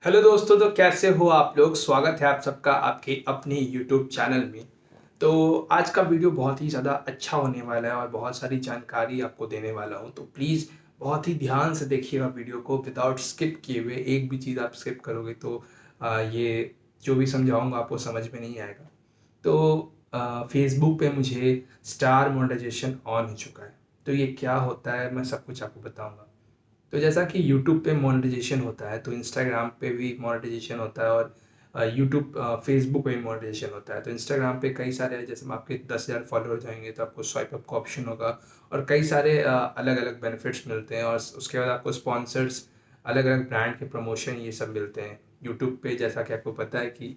Hello दोस्तों, तो कैसे हो आप लोग। स्वागत है आप सबका आपके अपने यूट्यूब चैनल में। तो आज का वीडियो बहुत ही ज़्यादा अच्छा होने वाला है और बहुत सारी जानकारी आपको देने वाला हूँ। तो प्लीज़ बहुत ही ध्यान से देखिएगा वीडियो को विदाउट स्किप किए हुए। एक भी चीज़ आप स्किप करोगे तो ये जो भी समझाऊँगा आपको समझ में नहीं आएगा। तो फेसबुक पे मुझे स्टार मोनेटाइजेशन ऑन हो चुका है। तो ये क्या होता है मैं सब कुछ आपको बताऊँगा। तो जैसा कि यूट्यूब पे मोनेटाइजेशन होता है, तो इंस्टाग्राम पे भी मोनेटाइजेशन होता है और यूट्यूब फेसबुक पे भी मोनेटाइजेशन होता है। तो इंस्टाग्राम पे कई सारे, जैसे आपके 10,000 फॉलोअर जाएंगे तो आपको स्वाइप अप का ऑप्शन होगा और कई सारे अलग अलग बेनिफिट्स मिलते हैं और उसके बाद आपको स्पॉन्सर्स, अलग अलग ब्रांड के प्रमोशन, ये सब मिलते हैं यूट्यूब पे। जैसा कि आपको पता है कि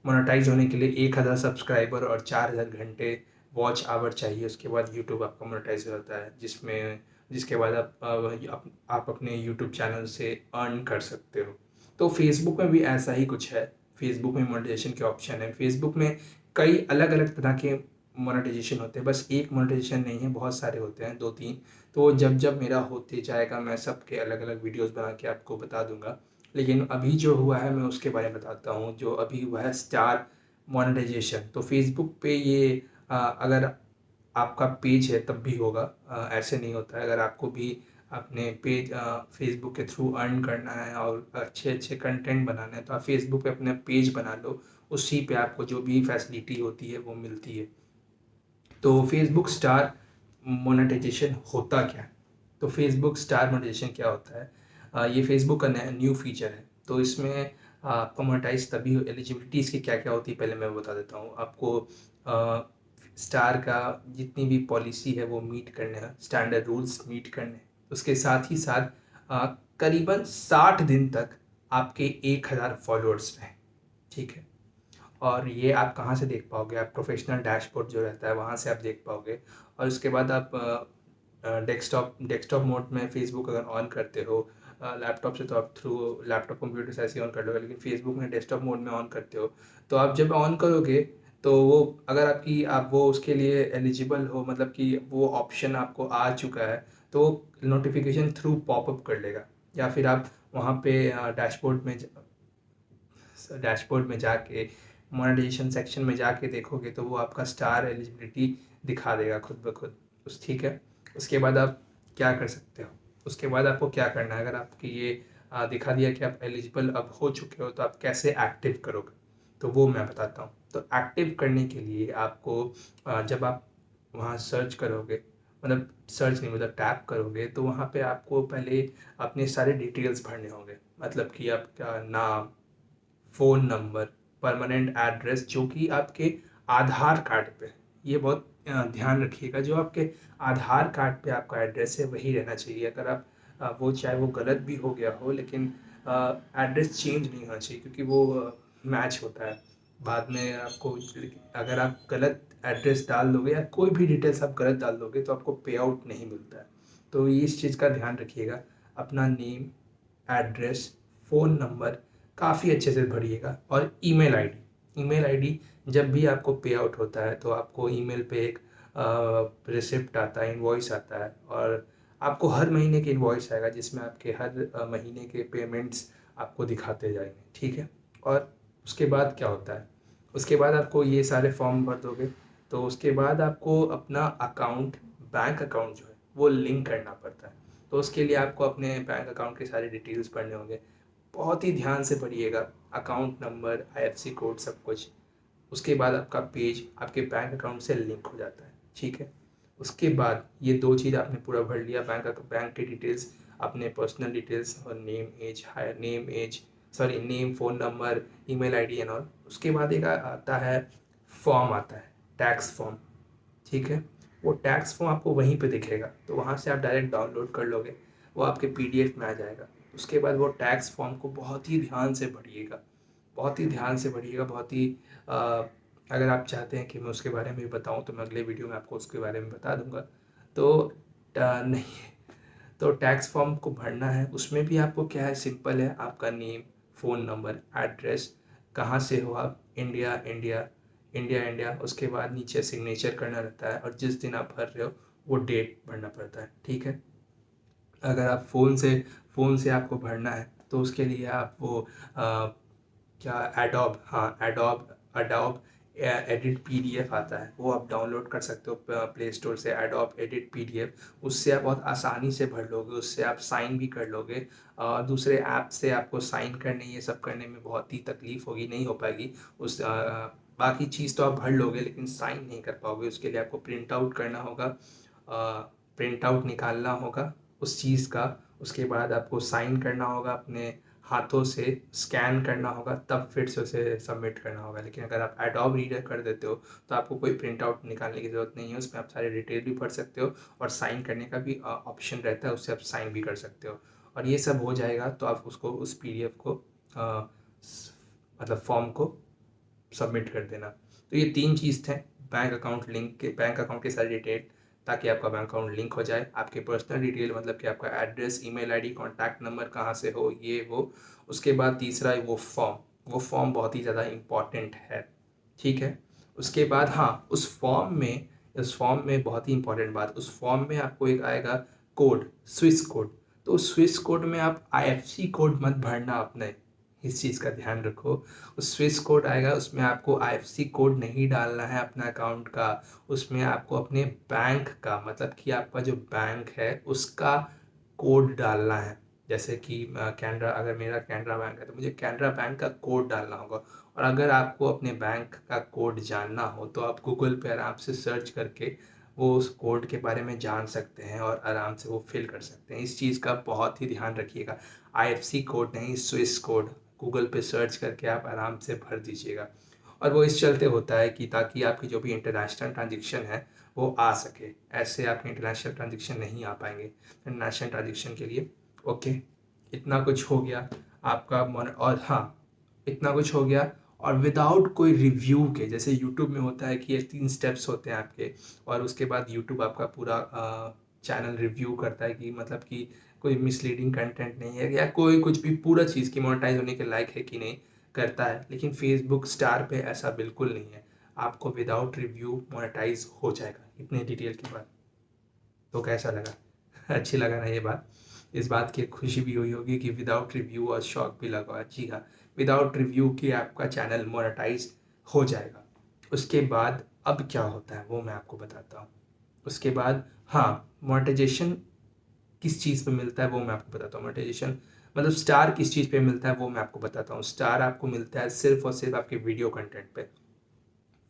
मोनेटाइज होने के लिए 1000 सब्सक्राइबर और 4000 घंटे वॉच आवर चाहिए, उसके बाद यूट्यूब आपका मोनेटाइज हो जाता है, जिसके बाद आप अपने यूट्यूब चैनल से अर्न कर सकते हो। तो फेसबुक में भी ऐसा ही कुछ है। फेसबुक में मोनेटाइजेशन के ऑप्शन है। फेसबुक में कई अलग अलग तरह के मोनेटाइजेशन होते हैं, बस एक मोनेटाइजेशन नहीं है, बहुत सारे होते हैं, दो तीन। तो जब जब मेरा होते जाएगा मैं सबके अलग अलग वीडियोस बना के आपको बता दूंगा। लेकिन अभी जो हुआ है मैं उसके बारे में बताता हूँ। जो अभी हुआ है स्टार मोनेटाइजेशन, तो फेसबुक पे ये अगर आपका पेज है तब भी होगा। ऐसे नहीं होता है। अगर आपको भी अपने पेज फेसबुक के थ्रू अर्न करना है और अच्छे अच्छे कंटेंट बनाना है तो आप फेसबुक पे अपना पेज बना लो। उसी पे आपको जो भी फैसिलिटी होती है वो मिलती है। तो फेसबुक स्टार मोनेटाइजेशन होता क्या है। तो फेसबुक स्टार मोनेटाइजेशन क्या होता है। ये फेसबुक का न्यू फीचर है। तो इसमें आपको मोनेटाइज तभी, एलिजिबिलिटी इसकी क्या क्या होती है पहले मैं बता देता हूँ आपको। स्टार का जितनी भी पॉलिसी है वो मीट करने हैं, स्टैंडर्ड रूल्स मीट करने हैं। उसके साथ ही साथ करीबन 60 दिन तक आपके 1000 फॉलोअर्स रहें। ठीक है। और ये आप कहाँ से देख पाओगे, आप प्रोफेशनल डैशबोर्ड जो रहता है वहाँ से आप देख पाओगे। और उसके बाद आप डेस्कटॉप मोड में फेसबुक अगर ऑन करते हो, लैपटॉप से तो आप थ्रू लैपटॉप कंप्यूटर से ऐसे ऑन कर लोगे, लेकिन फेसबुक में डेस्कटॉप मोड में ऑन करते हो तो आप जब ऑन करोगे तो वो, अगर आप वो उसके लिए एलिजिबल हो, मतलब कि वो ऑप्शन आपको आ चुका है, तो नोटिफिकेशन थ्रू पॉपअप कर लेगा। या फिर आप वहाँ पे डैशबोर्ड में जाके मोनेटाइजेशन सेक्शन में जाके देखोगे तो वो आपका स्टार एलिजिबिलिटी दिखा देगा खुद ब खुद। ठीक है। उसके बाद आप क्या कर सकते हो, उसके बाद आपको क्या करना है। अगर आपकी ये दिखा दिया कि आप एलिजिबल अब हो चुके हो तो आप कैसे एक्टिव करोगे, तो वो मैं बताता हूँ। तो एक्टिव करने के लिए आपको जब आप वहाँ सर्च करोगे, मतलब सर्च नहीं, मतलब टैप करोगे, तो वहाँ पे आपको पहले अपने सारे डिटेल्स भरने होंगे। मतलब कि आपका नाम, फ़ोन नंबर, परमानेंट एड्रेस जो कि आपके आधार कार्ड पे है। ये बहुत ध्यान रखिएगा, जो आपके आधार कार्ड पे आपका एड्रेस है वही रहना चाहिए। अगर आप वो चाहे वो गलत भी हो गया हो, लेकिन एड्रेस चेंज नहीं होना चाहिए, क्योंकि वो मैच होता है बाद में आपको। अगर आप गलत एड्रेस डाल दोगे या कोई भी डिटेल्स आप गलत डाल दोगे तो आपको पे आउट नहीं मिलता है। तो ये इस चीज़ का ध्यान रखिएगा। अपना नेम, एड्रेस, फ़ोन नंबर काफ़ी अच्छे से भरिएगा और ईमेल आईडी। ईमेल आईडी जब भी आपको पे आउट होता है तो आपको ईमेल पे एक रिसिप्ट आता है, इनवॉइस आता है, और आपको हर महीने की इनवॉइस आएगा जिसमें आपके हर महीने के पेमेंट्स आपको दिखाते जाएंगे। ठीक है। और उसके बाद क्या होता है, उसके बाद आपको ये सारे फॉर्म भर दोगे तो उसके बाद आपको अपना अकाउंट, बैंक अकाउंट जो है वो लिंक करना पड़ता है। तो उसके लिए आपको अपने बैंक अकाउंट के सारे डिटेल्स पढ़ने होंगे। बहुत ही ध्यान से पढ़िएगा, अकाउंट नंबर, आईएफएससी कोड, सब कुछ। उसके बाद आपका पेज आपके बैंक अकाउंट से लिंक हो जाता है। ठीक है। उसके बाद ये दो चीज़ आपने पूरा भर लिया, बैंक के डिटेल्स, अपने पर्सनल डिटेल्स और name, phone number, email ID and all. उसके बाद एक आता है फॉर्म, आता है टैक्स फॉर्म। ठीक है। वो टैक्स फॉर्म आपको वहीं पे दिखेगा, तो वहाँ से आप डायरेक्ट डाउनलोड कर लोगे, वो आपके पीडीएफ में आ जाएगा। उसके बाद वो टैक्स फॉर्म को बहुत ही ध्यान से पढ़िएगा, बहुत ही ध्यान से पढ़िएगा, बहुत ही अगर आप चाहते हैं कि मैं उसके बारे में भी बताऊँ तो मैं अगले वीडियो में आपको उसके बारे में बता दूंगा। तो नहीं, तो टैक्स फॉर्म को भरना है। उसमें भी आपको क्या है, सिंपल है, आपका नेम, फ़ोन नंबर, एड्रेस, कहाँ से हो आप, इंडिया इंडिया, इंडिया इंडिया। उसके बाद नीचे सिग्नेचर करना रहता है और जिस दिन आप भर रहे हो वो डेट भरना पड़ता है। ठीक है। अगर आप फ़ोन से आपको भरना है तो उसके लिए आप वो क्या एडोब, हाँ एडोब एडोब एडिट पीडीएफ आता है, वो आप डाउनलोड कर सकते हो प्ले स्टोर से, एडोब एडिट पीडीएफ। उससे आप बहुत आसानी से भर लोगे, उससे आप साइन भी कर लोगे। दूसरे ऐप से आपको साइन करने ये सब करने में बहुत ही तकलीफ होगी, नहीं हो पाएगी। उस बाकी चीज़ तो आप भर लोगे लेकिन साइन नहीं कर पाओगे। उसके लिए आपको प्रिंट आउट करना होगा, प्रिंट आउट निकालना होगा उस चीज़ का। उसके बाद आपको साइन करना होगा, अपने हाथों से स्कैन करना होगा, तब फिर से उसे सबमिट करना होगा। लेकिन अगर आप एडोब रीडर कर देते हो तो आपको कोई प्रिंट आउट निकालने की ज़रूरत नहीं है। उसमें आप सारे डिटेल भी पढ़ सकते हो और साइन करने का भी ऑप्शन रहता है, उससे आप साइन भी कर सकते हो। और ये सब हो जाएगा तो आप उसको उस पीडीएफ को मतलब फॉर्म को सबमिट कर देना। तो ये 3 चीज़ थे, बैंक अकाउंट लिंक के, बैंक अकाउंट के सारे डिटेल, ताकि आपका बैंक अकाउंट लिंक हो जाए, आपके पर्सनल डिटेल मतलब कि आपका address, email ID, contact number, कहाँ से हो, ये वो। उसके बाद तीसरा है वो फॉर्म बहुत ही ज़्यादा इम्पॉर्टेंट है, ठीक है। उसके बाद हाँ, उस फॉर्म में बहुत ही इंपॉर्टेंट बात, उस फॉर्म में आपको एक आएगा कोड, स्विस कोड। तो उस स्विस कोड में आप आईएफएससी कोड मत भरना अपने, इस चीज़ का ध्यान रखो। उस स्विस कोड आएगा, उसमें आपको आईएफएससी कोड नहीं डालना है अपना अकाउंट का, उसमें आपको अपने बैंक का, मतलब कि आपका जो बैंक है उसका कोड डालना है। जैसे कि कैनरा, अगर मेरा कैनरा बैंक है तो मुझे कैनरा बैंक का कोड डालना होगा। और अगर आपको अपने बैंक का कोड जानना हो तो आप गूगल पे आराम से सर्च करके वो उस कोड के बारे में जान सकते हैं और आराम से वो फिल कर सकते हैं। इस चीज़ का बहुत ही ध्यान रखिएगा, आईएफएससी कोड नहीं, स्विस कोड गूगल पे सर्च करके आप आराम से भर दीजिएगा। और वो इस चलते होता है कि ताकि आपकी जो भी इंटरनेशनल ट्रांजेक्शन है वो आ सके, ऐसे आपके इंटरनेशनल ट्रांजेक्शन नहीं आ पाएंगे। इंटरनेशनल ट्रांजेक्शन के लिए ओके, इतना कुछ हो गया आपका और हाँ, इतना कुछ हो गया। और विदाउट कोई रिव्यू के, जैसे यूट्यूब में होता है कि ये 3 स्टेप्स होते हैं आपके, और उसके बाद यूट्यूब आपका पूरा चैनल रिव्यू करता है कि मतलब कि कोई मिसलीडिंग कंटेंट नहीं है या कोई कुछ भी, पूरा चीज़ की मोनेटाइज होने के लायक है कि नहीं, करता है। लेकिन फेसबुक स्टार पे ऐसा बिल्कुल नहीं है, आपको विदाउट रिव्यू मोनेटाइज हो जाएगा, इतने डिटेल की बात। तो कैसा लगा? अच्छी लगा ना ये बात? इस बात की खुशी भी हुई होगी कि विदाउट रिव्यू, और शौक भी लगा। जी हाँ, विदाउट रिव्यू के आपका चैनल मोनेटाइज हो जाएगा। उसके बाद अब क्या होता है वो मैं आपको बताता हूँ। उसके बाद हाँ, मोनेटाइजेशन किस चीज़ पे मिलता है वो मैं आपको बताता हूँ। मोनेटाइजेशन मतलब स्टार किस चीज़ पे मिलता है वो मैं आपको बताता हूँ। स्टार आपको मिलता है सिर्फ और सिर्फ आपके वीडियो कंटेंट पे,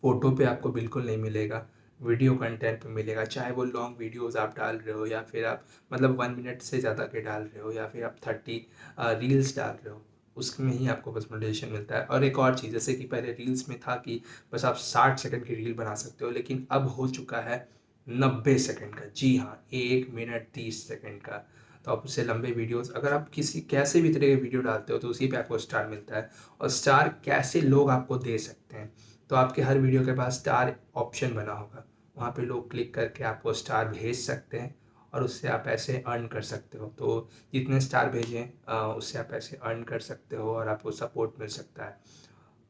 फ़ोटो पे आपको बिल्कुल नहीं मिलेगा, वीडियो कंटेंट पे मिलेगा। चाहे वो लॉन्ग वीडियोस आप डाल रहे हो या फिर आप मतलब 1 मिनट से ज़्यादा के डाल रहे हो, या फिर आप 30 रील्स डाल रहे हो, उसमें ही आपको बस मोनेटाइजेशन मिलता है। और एक और चीज़, जैसे कि पहले रील्स में था कि बस आप 60 सेकंड की रील बना सकते हो, लेकिन अब हो चुका है 90 सेकंड का। जी हाँ, 1 मिनट 30 सेकंड का। तो आप उससे लंबे वीडियोस, अगर आप किसी कैसे भी तरह के वीडियो डालते हो तो उसी पे आपको स्टार मिलता है। और स्टार कैसे लोग आपको दे सकते हैं, तो आपके हर वीडियो के पास स्टार ऑप्शन बना होगा, वहाँ पे लोग क्लिक करके आपको स्टार भेज सकते हैं और उससे आप पैसे अर्न कर सकते हो। तो जितने स्टार भेजें उससे आप पैसे अर्न कर सकते हो और आपको सपोर्ट मिल सकता है,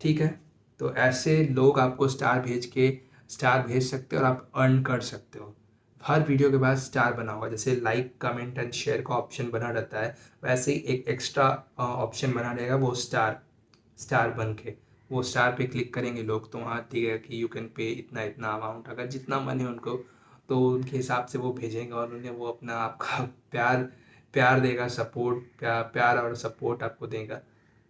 ठीक है। तो ऐसे लोग आपको स्टार भेज सकते हो और आप अर्न कर सकते हो। हर वीडियो के बाद स्टार बना होगा, जैसे लाइक, कमेंट एंड शेयर का ऑप्शन बना रहता है, वैसे ही एक एक्स्ट्रा ऑप्शन बना रहेगा, वो स्टार स्टार बन के, वो स्टार पे क्लिक करेंगे लोग तो वहाँ दिखेगा कि यू कैन पे इतना इतना अमाउंट, अगर जितना मन है उनको तो उनके हिसाब से वो भेजेंगे और उन्हें वो अपना आपका प्यार प्यार देगा, सपोर्ट, प्यार और सपोर्ट आपको देगा,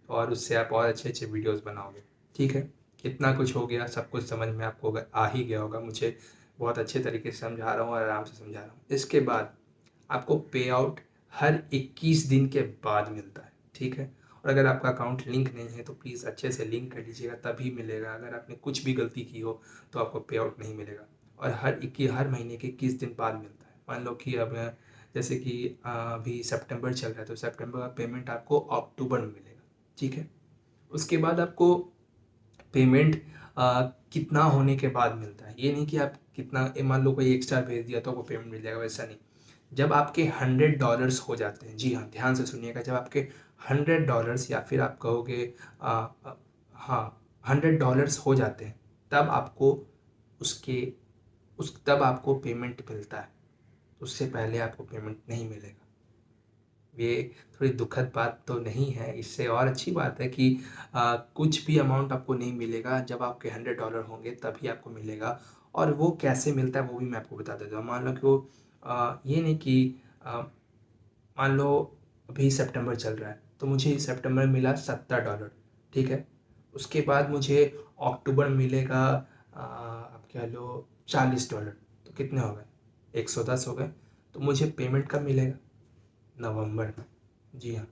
और उससे आप और अच्छे अच्छे वीडियोस बनाओगे, ठीक है। इतना कुछ हो गया, सब कुछ समझ में आपको आ ही गया होगा, मुझे बहुत अच्छे तरीके से समझा रहा हूँ और आराम से समझा रहा हूँ। इसके बाद आपको पे आउट हर 21 दिन के बाद मिलता है, ठीक है। और अगर आपका अकाउंट लिंक नहीं है तो प्लीज़ अच्छे से लिंक कर लीजिएगा, तभी मिलेगा। अगर आपने कुछ भी गलती की हो तो आपको पे आउट नहीं मिलेगा। और हर महीने के 21 दिन बाद मिलता है। मान लो कि अब जैसे कि अभी सितंबर चल रहा है तो सितंबर का पेमेंट आपको अक्टूबर में मिलेगा, ठीक है। उसके बाद आपको पेमेंट कितना होने के बाद मिलता है, ये नहीं कि आप कितना, मान लो कोई 1 स्टार भेज दिया तो आपको पेमेंट मिल जाएगा, वैसा नहीं। जब आपके $100 हो जाते हैं, जी हाँ, ध्यान से सुनिएगा, जब आपके $100 या फिर आप कहोगे हाँ, $100 हो जाते हैं, तब आपको उसके तब आपको पेमेंट मिलता है। उससे पहले आपको पेमेंट नहीं मिलेगा। ये थोड़ी दुखद बात तो नहीं है, इससे और अच्छी बात है कि कुछ भी अमाउंट आपको नहीं मिलेगा, जब आपके $100 होंगे तभी आपको मिलेगा। और वो कैसे मिलता है वो भी मैं आपको बता देता हूँ। मान लो कि वो ये नहीं कि अ, मान लो अभी सितंबर चल रहा है, तो मुझे सितंबर में मिला $70, ठीक है? उसके बाद मुझे अक्टूबर में मिलेगा आप कह लो $40, तो कितने हो गए? 110 हो गए। तो मुझे पेमेंट कब मिलेगा? नवंबर में। जी हाँ,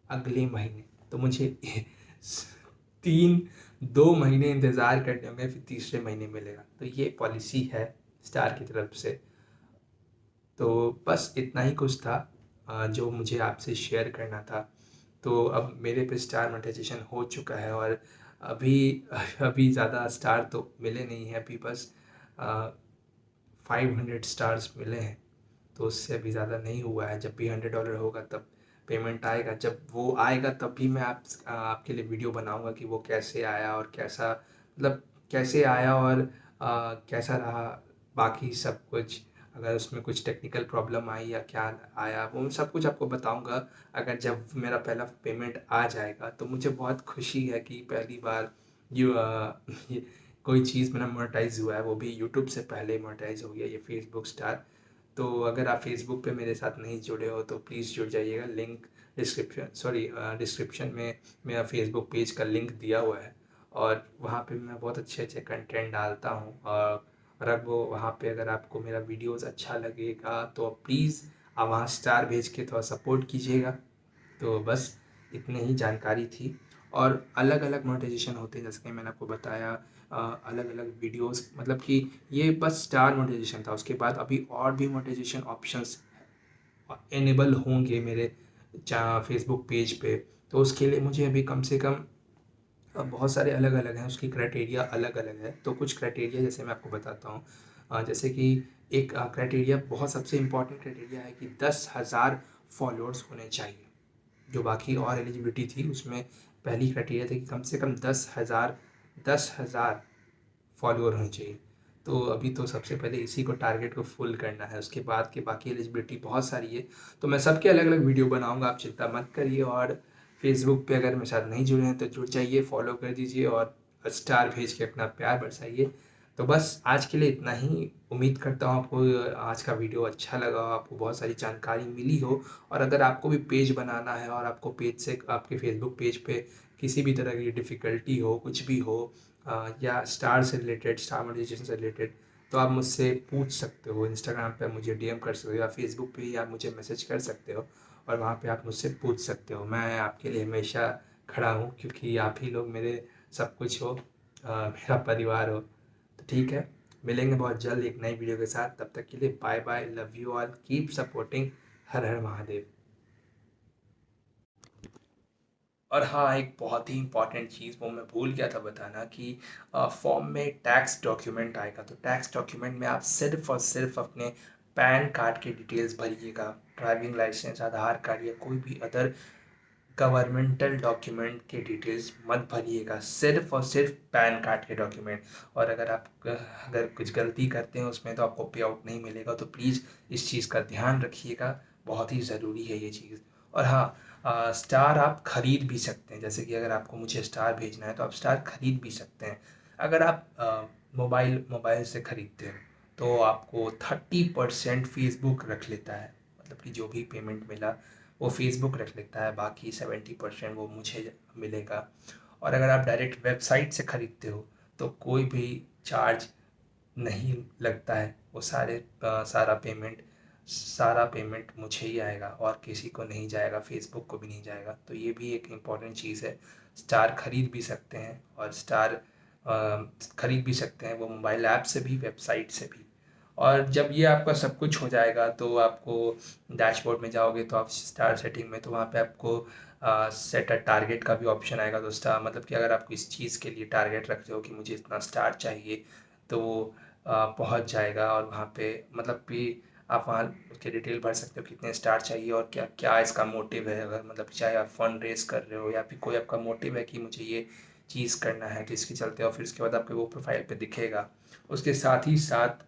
अगले महीने। तो मुझे 2 महीने इंतज़ार करने होंगे, फिर तीसरे महीने मिलेगा। तो ये पॉलिसी है स्टार की तरफ से। तो बस इतना ही कुछ था जो मुझे आपसे शेयर करना था। तो अब मेरे पे स्टार मोनेटाइज़ेशन हो चुका है और अभी अभी ज़्यादा स्टार तो मिले नहीं हैं, अभी बस 500 स्टार्स मिले हैं। तो उससे अभी ज़्यादा नहीं हुआ है। जब भी $100 होगा तब पेमेंट आएगा। जब वो आएगा तब भी मैं आपके लिए वीडियो बनाऊँगा कि वो कैसे आया और कैसा, मतलब कैसे आया और कैसा रहा बाकी सब कुछ। अगर उसमें कुछ टेक्निकल प्रॉब्लम आई या क्या आया, वो सब कुछ आपको बताऊँगा। अगर जब मेरा पहला पेमेंट आ जाएगा तो मुझे बहुत खुशी है कि पहली बार जो ये कोई चीज़ मेरा मोनेटाइज़ हुआ है, वो भी यूट्यूब से पहले मोनेटाइज़ हो गया, ये फेसबुक स्टार। तो अगर आप फेसबुक पे मेरे साथ नहीं जुड़े हो तो प्लीज़ जुड़ जाइएगा। लिंक डिस्क्रिप्शन में मेरा फेसबुक पेज का लिंक दिया हुआ है और वहाँ पे मैं बहुत अच्छे कंटेंट डालता हूँ। और अब वो वहाँ पे अगर आपको मेरा वीडियोज़ अच्छा लगेगा तो प्लीज़ आप वहाँ स्टार भेज के थोड़ा सपोर्ट कीजिएगा। तो बस इतनी ही जानकारी थी। और अलग-अलग मोनेटाइज़ेशन होते हैं, जैसे कि मैंने आपको बताया अलग-अलग वीडियोज़, मतलब कि ये बस स्टार मोनेटाइज़ेशन था। उसके बाद अभी और भी मोनेटाइज़ेशन ऑप्शंस इनेबल होंगे मेरे फेसबुक पेज पे। तो उसके लिए मुझे अभी कम से कम बहुत सारे अलग-अलग हैं, उसकी क्राइटेरिया अलग-अलग है। तो कुछ क्राइटेरिया जैसे मैं आपको बताता हूँ। जैसे कि एक क्राइटेरिया, बहुत सबसे इम्पोर्टेंट क्राइटेरिया है कि 10,000 फॉलोअर्स होने चाहिए। जो बाकी और एलिजिबिलिटी थी उसमें पहली क्राइटेरिया थी कि कम से कम 10,000 फॉलोअर होने चाहिए। तो अभी तो सबसे पहले इसी को टारगेट को फुल करना है, उसके बाद की बाकी एलिजिबिलिटी बहुत सारी है। तो मैं सबके अलग-अलग वीडियो बनाऊँगा, आप चिंता मत करिए। और फेसबुक पे अगर मेरे साथ नहीं जुड़े हैं तो जुड़ जाइए, फॉलो कर दीजिए और स्टार भेज के अपना प्यार बरसाइए। तो बस आज के लिए इतना ही। उम्मीद करता हूँ आपको आज का वीडियो अच्छा लगा हो, आपको बहुत सारी जानकारी मिली हो। और अगर आपको भी पेज बनाना है और आपको पेज से, आपके फेसबुक पेज पे किसी भी तरह की डिफ़िकल्टी हो, कुछ भी हो या स्टार से रिलेटेड, स्टार मोनेटाइजेशन से रिलेटेड, तो आप मुझसे पूछ सकते हो। इंस्टाग्राम पे मुझे डीएम कर सकते हो या फेसबुक पे ही आप मुझे मैसेज कर सकते हो और वहाँ पे आप मुझसे पूछ सकते हो। मैं आपके लिए हमेशा खड़ा हूँ, क्योंकि आप ही लोग मेरे सब कुछ हो, मेरा परिवार हो। तो ठीक है, मिलेंगे बहुत जल्द एक नई वीडियो के साथ। तब तक के लिए bye bye, love you all, keep supporting. हर हर महादेव। और हाँ, एक बहुत ही इम्पॉर्टेंट चीज़ वो मैं भूल गया था बताना कि फॉर्म में टैक्स डॉक्यूमेंट आएगा। तो टैक्स डॉक्यूमेंट में आप सिर्फ़ और सिर्फ़ अपने पैन कार्ड के डिटेल्स भरिएगा। ड्राइविंग लाइसेंस, आधार कार्ड या कोई भी अदर गवर्नमेंटल डॉक्यूमेंट के डिटेल्स मत भरिएगा, सिर्फ़ और सिर्फ़ पैन कार्ड के डॉक्यूमेंट। और अगर कुछ गलती करते हैं उसमें तो आपको पे आउट नहीं मिलेगा। तो प्लीज़ इस चीज़ का ध्यान रखिएगा, बहुत ही ज़रूरी है ये चीज़। और हाँ, स्टार आप खरीद भी सकते हैं। जैसे कि अगर आपको मुझे स्टार भेजना है तो आप स्टार खरीद भी सकते हैं। अगर आप मोबाइल से खरीदते हैं तो आपको 30% फेसबुक रख लेता है, मतलब कि जो भी पेमेंट मिला वो फेसबुक रख लेता है, बाकी 70% वो मुझे मिलेगा। और अगर आप डायरेक्ट वेबसाइट से ख़रीदते हो तो कोई भी चार्ज नहीं लगता है। वो सारा पेमेंट मुझे ही आएगा और किसी को नहीं जाएगा, फेसबुक को भी नहीं जाएगा। तो ये भी एक इम्पॉर्टेंट चीज़ है। स्टार खरीद भी सकते हैं और स्टार खरीद भी सकते हैं, वो मोबाइल ऐप से भी, वेबसाइट से भी। और जब ये आपका सब कुछ हो जाएगा तो आपको डैशबोर्ड में जाओगे तो आप स्टार सेटिंग में, तो वहाँ पे आपको सेट अ टारगेट का भी ऑप्शन आएगा। तो स्टार मतलब कि अगर आप इस चीज़ के लिए टारगेट रखते हो कि मुझे इतना स्टार चाहिए, तो वो पहुँच जाएगा। और वहाँ पे मतलब कि आप वहाँ उसके डिटेल भर सकते हो कितने स्टार चाहिए और क्या क्या इसका मोटिव है। अगर मतलब चाहे आप फंड रेज़ कर रहे हो या फिर कोई आपका मोटिव है कि मुझे ये चीज़ करना है, तो इसके चलते, और फिर उसके बाद आपके वो प्रोफाइल पे दिखेगा। उसके साथ ही साथ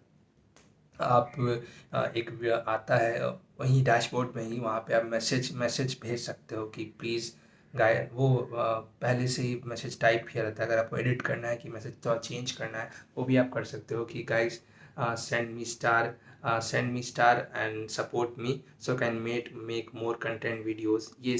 आप एक आता है वहीं डैशबोर्ड में ही वहाँ पे आप मैसेज भेज सकते हो कि प्लीज़ वो पहले से ही मैसेज टाइप किया रहता है। अगर आपको एडिट करना है कि मैसेज थोड़ा चेंज करना है, वो भी आप कर सकते हो कि guys send me star and support me so can make more content videos. ये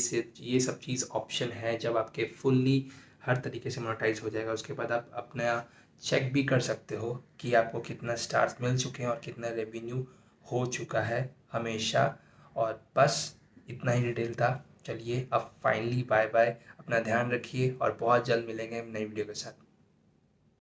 सब चीज़ ऑप्शन है जब आपके फुल्ली हर तरीके से मोनेटाइज हो जाएगा। उसके बाद आप अपना चेक भी कर सकते हो कि आपको कितना स्टार्स मिल चुके हैं और कितना रेवेन्यू हो चुका है हमेशा। और बस इतना ही डिटेल था। चलिए अब फाइनली बाय बाय, अपना ध्यान रखिए और बहुत जल्द मिलेंगे नई वीडियो के साथ।